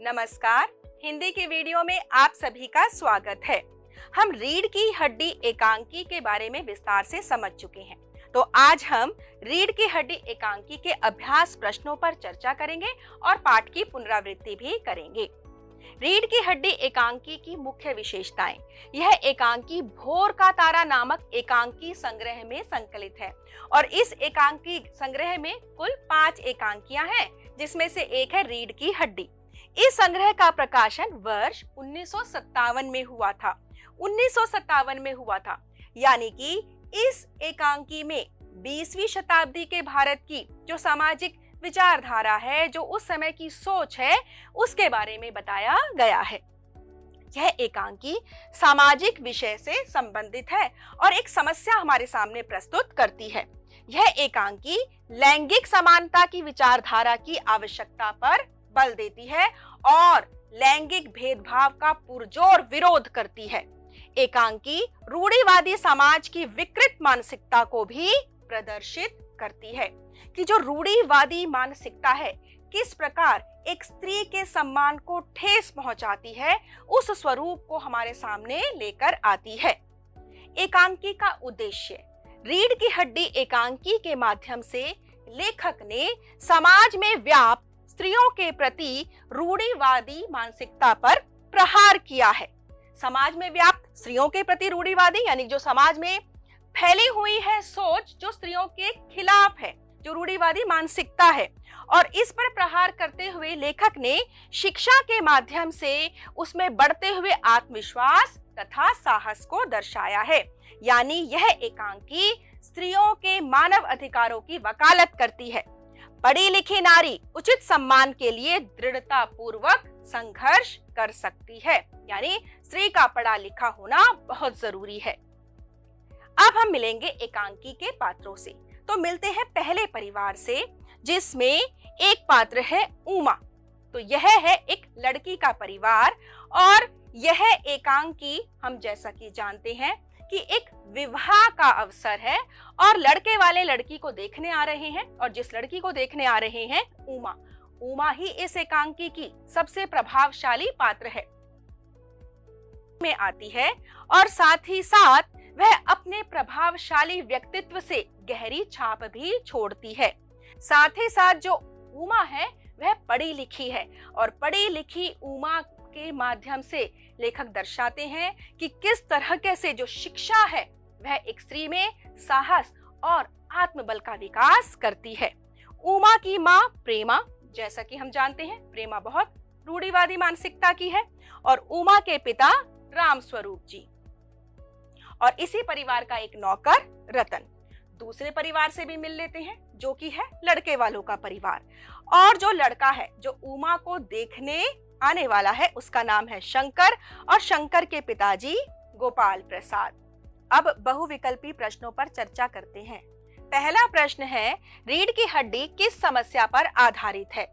नमस्कार, हिंदी के वीडियो में आप सभी का स्वागत है। हम रीढ़ की हड्डी एकांकी के बारे में विस्तार से समझ चुके हैं। तो आज हम रीढ़ की हड्डी एकांकी के अभ्यास प्रश्नों पर चर्चा करेंगे और पाठ की पुनरावृत्ति भी करेंगे। रीढ़ की हड्डी एकांकी की मुख्य विशेषताएं। यह एकांकी भोर का तारा नामक एकांकी संग्रह में संकलित है और इस एकांकी संग्रह में कुल 5 एकांकियां हैं, जिसमें से एक है रीढ़ की हड्डी। इस संग्रह का प्रकाशन वर्ष 1957 में हुआ था। 1957 में हुआ था, यानी कि इस एकांकी में 20वीं शताब्दी के भारत की जो सामाजिक विचारधारा है, जो उस समय की सोच है, उसके बारे में बताया गया है। यह एकांकी सामाजिक विषय से संबंधित है और एक समस्या हमारे सामने प्रस्तुत करती है। यह एकांकी लैंगिक समानता की विचारधारा की आवश्यकता पर बल देती है और लैंगिक भेदभाव का पुरजोर विरोध करती है। एकांकी रूढ़िवादी समाज की विकृत मानसिकता को भी प्रदर्शित करती है कि जो रूढ़िवादी मानसिकता है, किस प्रकार एक स्त्री के सम्मान को ठेस पहुंचाती है, उस स्वरूप को हमारे सामने लेकर आती है। एकांकी का उद्देश्य। रीढ़ की हड्डी एकांकी के माध्यम से लेखक ने समाज में व्याप्त स्त्रियों के प्रति रूढ़िवादी मानसिकता पर प्रहार किया है। समाज में व्याप्त स्त्रियों के प्रति रूढ़िवादी, यानी जो समाज में फैली हुई है सोच जो स्त्रियों के खिलाफ है, जो रूढ़िवादी मानसिकता है, और इस पर प्रहार करते हुए लेखक ने शिक्षा के माध्यम से उसमें बढ़ते हुए आत्मविश्वास तथा साहस को दर्शाया है। यानी यह एकांकी स्त्रियों के मानव अधिकारों की वकालत करती है। पढ़ी लिखी नारी उचित सम्मान के लिए दृढ़ता पूर्वक संघर्ष कर सकती है, यानी स्त्री का पढ़ा लिखा होना बहुत जरूरी है। अब हम मिलेंगे एकांकी के पात्रों से। तो मिलते हैं पहले परिवार से, जिसमें एक पात्र है उमा। तो यह है एक लड़की का परिवार और यह एकांकी हम जैसा कि जानते हैं कि एक विवाह का अवसर है और लड़के वाले लड़की को देखने आ रहे हैं, और जिस लड़की को देखने आ रहे हैं उमा, उमा ही इस एकांकी की सबसे प्रभावशाली पात्र है में आती है और साथ ही साथ वह अपने प्रभावशाली व्यक्तित्व से गहरी छाप भी छोड़ती है। साथ ही साथ जो उमा है वह पढ़ी लिखी है और पढ़ी लिखी उमा के माध्यम से लेखक दर्शाते हैं कि किस तरह से जो शिक्षा है वह एक स्त्री में साहस और आत्मबल का विकास करती है। उमा की माँ प्रेमा, जैसा कि हम जानते हैं प्रेमा बहुत रूढ़िवादी मानसिकता की है, और उमा के पिता रामस्वरूप जी, और इसी परिवार का एक नौकर रतन। दूसरे परिवार से भी मिल लेते हैं, जो कि है लड़के वालों का परिवार। और जो लड़का है जो उमा को देखने आने वाला है, उसका नाम है शंकर, और शंकर के पिताजी गोपाल प्रसाद। अब बहुविकल्पी प्रश्नों पर चर्चा करते हैं। पहला प्रश्न है, रीढ़ की हड्डी किस समस्या पर आधारित है?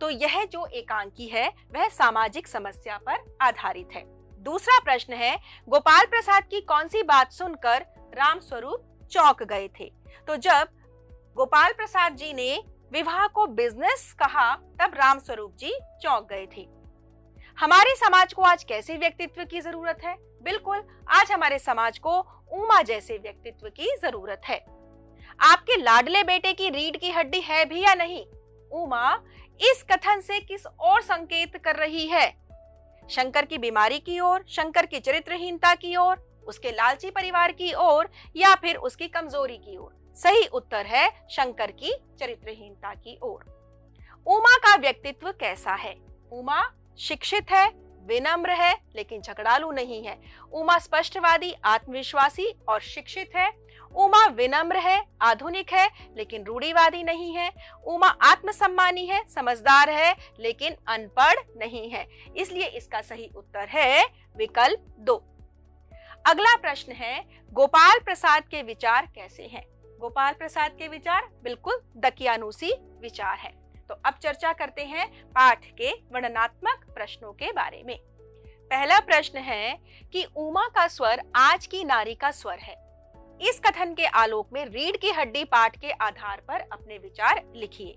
तो यह जो एकांकी है वह सामाजिक समस्या पर आधारित है। दूसरा प्रश्न है, गोपाल प्रसाद की कौन सी बात सुनकर रामस्वरूप चौंक गए थे? तो जब गोपाल प्रसाद जी ने विवाह को बिजनेस कहा, तब रामस्वरूप जी चौंक गए थे। हमारे समाज को आज कैसे व्यक्तित्व की जरूरत है? बिल्कुल, आज हमारे समाज को उमा जैसे व्यक्तित्व की जरूरत है। आपके लाडले बेटे की रीढ़ की हड्डी है भी या नहीं? उमा इस कथन से किस ओर संकेत कर रही है? शंकर की बीमारी की ओर, शंकर की चरित्रहीनता की ओर, उसके लालची परिवार की ओर, या फिर उसकी कमजोरी की ओर? सही उत्तर है शंकर की चरित्रहीनता की ओर। उमा का व्यक्तित्व कैसा है? उमा शिक्षित है, विनम्र है, लेकिन झगड़ालू नहीं है। उमा स्पष्टवादी, आत्मविश्वासी और शिक्षित है। उमा विनम्र है, आधुनिक है, लेकिन रूढ़िवादी नहीं है। उमा आत्मसम्मानी है, समझदार है, लेकिन अनपढ़ नहीं है। इसलिए इसका सही उत्तर है विकल्प 2। अगला प्रश्न है, गोपाल प्रसाद के विचार कैसे हैं? गोपाल प्रसाद के विचार बिल्कुल दकियानूसी विचार है। तो अब चर्चा करते हैं पाठ के वर्णनात्मक प्रश्नों के बारे में। पहला प्रश्न है कि उमा का स्वर आज की नारी का स्वर है। इस कथन के आलोक में रीढ़ की हड्डी पाठ के आधार पर अपने विचार लिखिए।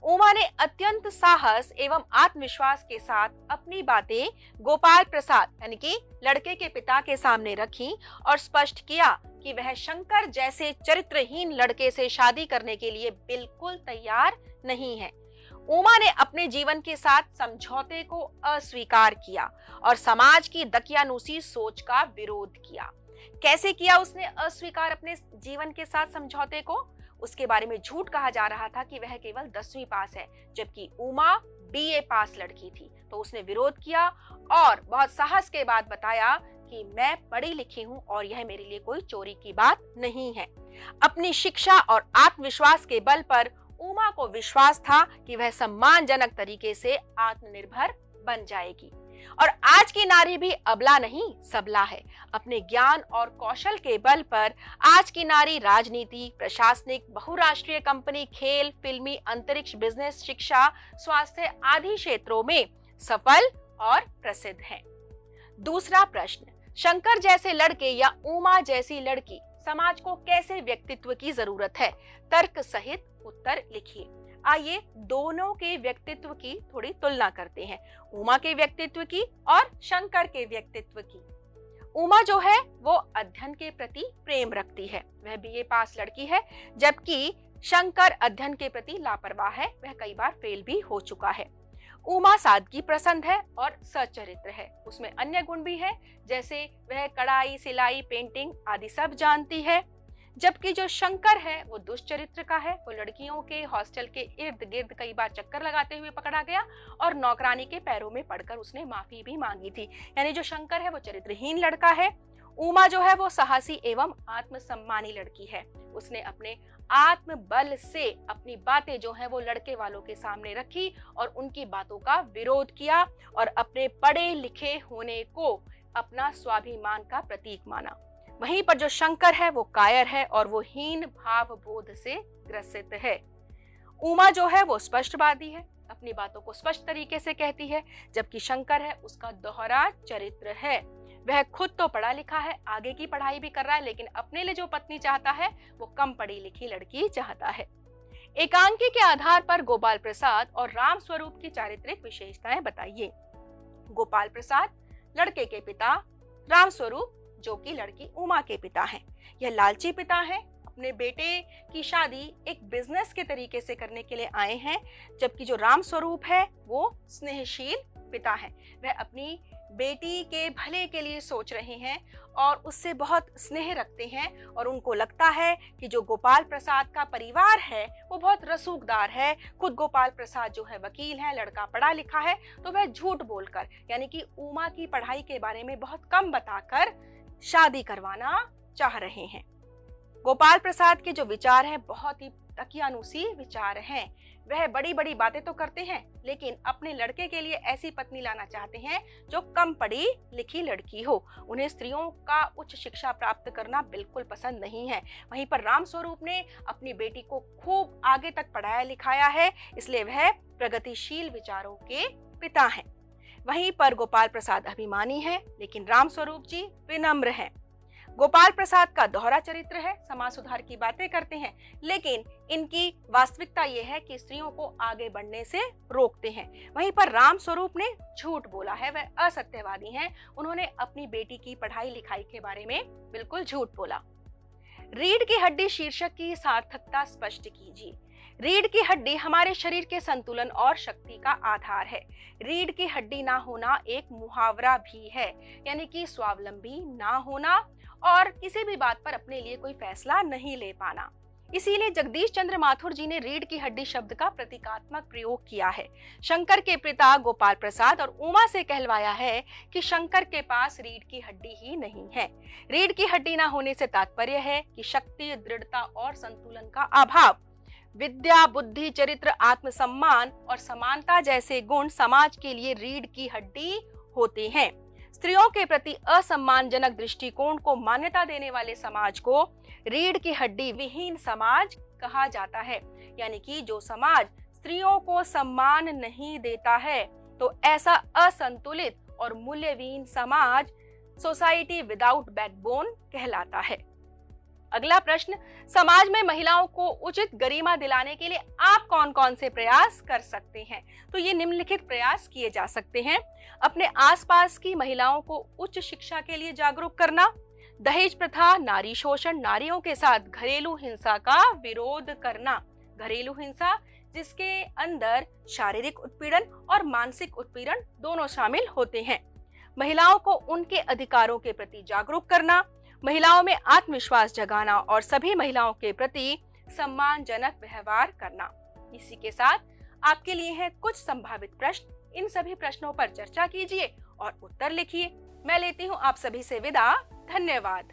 उमा ने अत्यंत साहस एवं आत्मविश्वास के साथ अपनी बातें गोपाल प्रसाद यानी कि लड़के के पिता के सामने रखी और स्पष्ट किया कि वह शंकर जैसे चरित्रहीन लड़के से शादी करने के लिए बिल्कुल तैयार नहीं है। उमा ने अपने जीवन के साथ समझौते को अस्वीकार किया और समाज की दकियानुसी सोच का विरोध किया। कैसे किया उसने अस्वीकार अपने जीवन के साथ समझौते को? उसके बारे में झूठ कहा जा रहा था कि वह केवल 10वीं पास है, जबकि उमा बीए पास लड़की थी। तो उसने विरोध किया और बहुत साहस के बाद बताया कि मैं पढ़ी लिखी हूँ और यह मेरे लिए कोई चोरी की बात नहीं है। अपनी शिक्षा और आत्मविश्वास के बल पर उमा को विश्वास था कि वह सम्मानजनक तरीके से आत्मनिर्भर बन जाएगी। और आज की नारी भी अबला नहीं सबला है। अपने ज्ञान और कौशल के बल पर आज की नारी राजनीति, प्रशासनिक, बहुराष्ट्रीय कंपनी, खेल, फिल्मी, अंतरिक्ष, बिजनेस, शिक्षा, स्वास्थ्य आदि क्षेत्रों में सफल और प्रसिद्ध है। दूसरा प्रश्न, शंकर जैसे लड़के या उमा जैसी लड़की समाज को कैसे व्यक्तित्व की जरूरत है? तर्क सहित उत्तर लिखिए। आइए दोनों के व्यक्तित्व की थोड़ी तुलना करते हैं, उमा के व्यक्तित्व की और शंकर के व्यक्तित्व की। उमा जो है वो अध्ययन के प्रति प्रेम रखती है, वह बीए पास लड़की है, जबकि शंकर अध्ययन के प्रति लापरवाह है, वह कई बार फेल भी हो चुका है। उमा सादगी पसंद है और सच्चरित्र है, उसमें अन्य गुण भी है, जैसे वह कढ़ाई, सिलाई, पेंटिंग आदि सब जानती है। जबकि जो शंकर है वो दुष्चरित्र का है, वो लड़कियों के हॉस्टल के इर्द गिर्द कई बार चक्कर लगाते हुए पकड़ा गया और नौकरानी के पैरों में पड़कर उसने माफी भी मांगी थी। यानी जो शंकर है वो चरित्रहीन लड़का है। उमा जो है वो साहसी एवं आत्मसम्मानी लड़की है, उसने अपने आत्मबल से अपनी बातें जो है वो लड़के वालों के सामने रखी और उनकी बातों का विरोध किया और अपने पढ़े लिखे होने को अपना स्वाभिमान का प्रतीक माना। वहीं पर जो शंकर है वो कायर है और वो हीन भाव बोध से ग्रसित है। उमा जो है वो स्पष्टवादी है, अपनी बातों को स्पष्ट तरीके से कहती है, जबकि शंकर है उसका दोहरा चरित्र है। वह खुद तो पढ़ा लिखा है, आगे की पढ़ाई भी कर रहा है, लेकिन अपने लिए जो पत्नी चाहता है वो कम पढ़ी लिखी लड़की चाहता है। एकांकी के आधार पर गोपाल प्रसाद और राम स्वरूप की चारित्रिक विशेषताएं बताइए। गोपाल प्रसाद लड़के के पिता, राम स्वरूप जो कि लड़की उमा के पिता हैं। यह लालची पिता है, अपने बेटे की शादी एक बिजनेस के तरीके से करने के लिए आए हैं, जबकि जो राम स्वरूप है वो स्नेहशील पिता है। वह अपनी बेटी के भले के लिए सोच रहे हैं और उससे बहुत स्नेह रखते हैं और उनको लगता है कि जो गोपाल प्रसाद का परिवार है वो बहुत रसूखदार है। खुद गोपाल प्रसाद जो है वकील है, लड़का पढ़ा लिखा है, तो वह झूठ बोलकर यानी कि उमा की पढ़ाई के बारे में बहुत कम बताकर शादी करवाना चाह रहे हैं। गोपाल प्रसाद के जो विचार हैं बहुत ही तकियानुसी विचार हैं। वह बड़ी बड़ी बातें तो करते हैं, लेकिन अपने लड़के के लिए ऐसी पत्नी लाना चाहते हैं जो कम पढ़ी लिखी लड़की हो। उन्हें स्त्रियों का उच्च शिक्षा प्राप्त करना बिल्कुल पसंद नहीं है। वहीं पर राम स्वरूप ने अपनी बेटी को खूब आगे तक पढ़ाया लिखाया है, इसलिए वह प्रगतिशील विचारों के पिता हैं। वहीं पर गोपाल प्रसाद अभिमानी है, लेकिन राम स्वरूप जी विनम्र हैं। गोपाल प्रसाद का दोहरा चरित्र है, समाज सुधार की बातें करते हैं, लेकिन इनकी वास्तविकता यह है कि स्त्रियों को आगे बढ़ने से रोकते हैं। वहीं पर राम स्वरूप ने झूठ बोला है, वह असत्यवादी हैं। उन्होंने अपनी बेटी की पढ़ाई लिखाई के बारे में बिल्कुल झूठ बोला। रीढ़ की हड्डी शीर्षक की सार्थकता स्पष्ट कीजिए। रीढ़ की हड्डी हमारे शरीर के संतुलन और शक्ति का आधार है। रीढ़ की हड्डी ना होना एक मुहावरा भी है, यानी कि स्वावलंबी ना होना और किसी भी बात पर अपने लिए कोई फैसला नहीं ले पाना। इसीलिए जगदीश चंद्र माथुर जी ने रीढ़ की हड्डी शब्द का प्रतीकात्मक प्रयोग किया है। शंकर के पिता गोपाल प्रसाद और उमा से कहलवाया है कि शंकर के पास रीढ़ की हड्डी ही नहीं है। रीढ़ की हड्डी ना होने से तात्पर्य है कि शक्ति, दृढ़ता और संतुलन का अभाव। विद्या, बुद्धि, चरित्र, आत्मसम्मान और समानता जैसे गुण समाज के लिए रीढ़ की हड्डी होते हैं। स्त्रियों के प्रति असम्मानजनक दृष्टिकोण को मान्यता देने वाले समाज को रीढ़ की हड्डी विहीन समाज कहा जाता है। यानी कि जो समाज स्त्रियों को सम्मान नहीं देता है तो ऐसा असंतुलित और मूल्यहीन समाज सोसाइटी विदाउट बैकबोन कहलाता है। अगला प्रश्न, समाज में महिलाओं को उचित गरिमा दिलाने के लिए आप कौन कौन से प्रयास कर सकते हैं? तो ये निम्नलिखित प्रयास किए जा सकते हैं। अपने आसपास की महिलाओं को उच्च शिक्षा के लिए जागरूक करना, दहेज प्रथा, नारी शोषण, नारियों के साथ घरेलू हिंसा का विरोध करना। घरेलू हिंसा जिसके अंदर शारीरिक उत्पीड़न और मानसिक उत्पीड़न दोनों शामिल होते हैं। महिलाओं को उनके अधिकारों के प्रति जागरूक करना, महिलाओं में आत्मविश्वास जगाना और सभी महिलाओं के प्रति सम्मानजनक व्यवहार करना। इसी के साथ आपके लिए हैं कुछ संभावित प्रश्न। इन सभी प्रश्नों पर चर्चा कीजिए और उत्तर लिखिए। मैं लेती हूँ आप सभी से विदा। धन्यवाद।